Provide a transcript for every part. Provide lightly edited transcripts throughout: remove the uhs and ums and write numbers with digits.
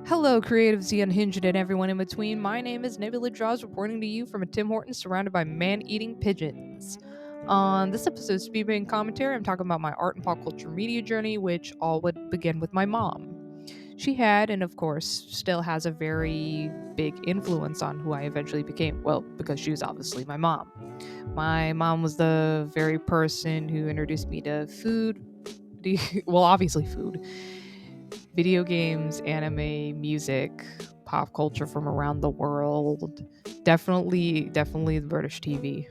Hello, creatives, the unhinged, and everyone in between. My name is Nebula Draws, reporting to you from a Tim Hortons surrounded by man-eating pigeons. On this episode of Speedpaint Commentary, I'm talking about my art and pop culture media journey, which all would begin with my mom. She had, and of course, still has a very big influence on who I eventually became. Well, because she was obviously my mom. My mom was the very person who introduced me to food. Well, obviously food, video games, anime, music, pop culture from around the world. Definitely the British TV.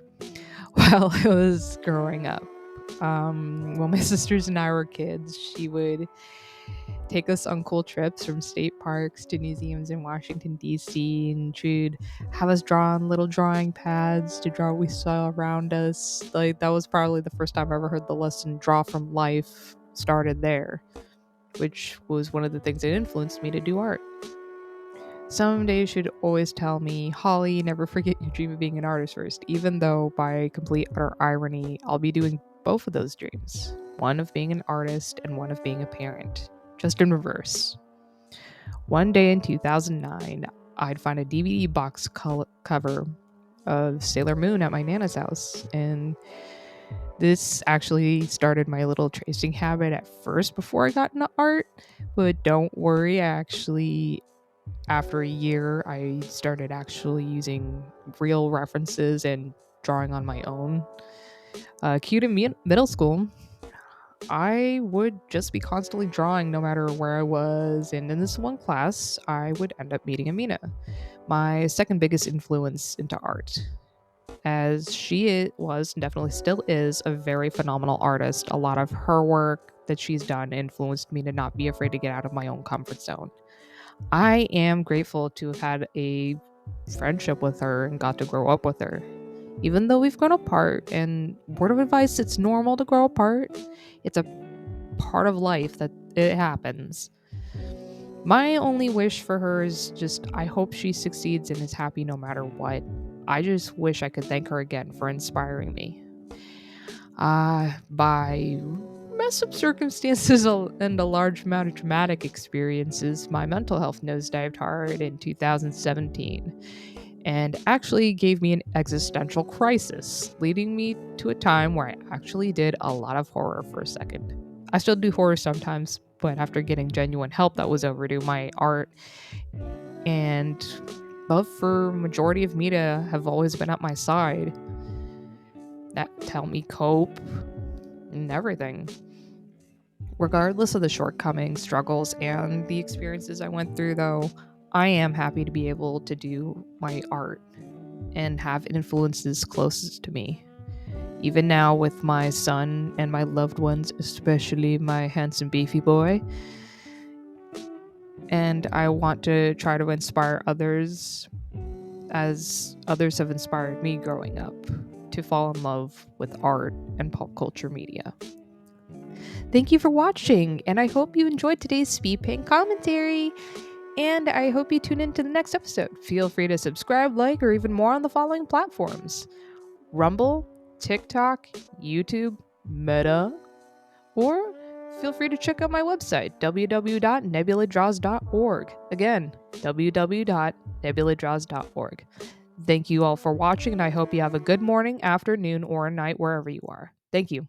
While I was growing up, when my sisters and I were kids, she would take us on cool trips from state parks to museums in Washington, D.C., and she'd have us draw on little drawing pads to draw what we saw around us. Like, that was probably the first time I ever heard the lesson draw from life started there, which was one of the things that influenced me to do art. Someday she'd always tell me, Holly, never forget your dream of being an artist first, even though by complete utter irony, I'll be doing both of those dreams, one of being an artist and one of being a parent, just in reverse. One day in 2009, I'd find a DVD box cover of Sailor Moon at my Nana's house, and this actually started my little tracing habit at first before I got into art. But don't worry, after a year, I started actually using real references and drawing on my own. Cute in middle school, I would just be constantly drawing no matter where I was. And in this one class, I would end up meeting Amina, my second biggest influence into art, as was and definitely still is a very phenomenal artist. A lot of her work that she's done influenced me to not be afraid to get out of my own comfort zone. I am grateful to have had a friendship with her and got to grow up with her. Even though we've grown apart, and word of advice, it's normal to grow apart. It's a part of life that it happens. My only wish for her is just I hope she succeeds and is happy no matter what. I just wish I could thank her again for inspiring me. By mess up circumstances and a large amount of traumatic experiences, my mental health nosedived hard in 2017 and actually gave me an existential crisis, leading me to a time where I actually did a lot of horror for a second. I still do horror sometimes, but after getting genuine help that was overdue, my art and love for majority of media have always been at my side that tell me cope and everything. Regardless of the shortcomings, struggles, and the experiences I went through, though, I am happy to be able to do my art and have influences closest to me. Even now, with my son and my loved ones, especially my handsome beefy boy, and I want to try to inspire others as others have inspired me growing up to fall in love with art and pop culture media. Thank you for watching, and I hope you enjoyed today's Speed Paint commentary. And I hope you tune in to the next episode. Feel free to subscribe, like, or even more on the following platforms: Rumble, TikTok, YouTube, Meta, or feel free to check out my website, www.nebuladraws.org. Again, www.nebuladraws.org. Thank you all for watching, and I hope you have a good morning, afternoon, or night wherever you are. Thank you.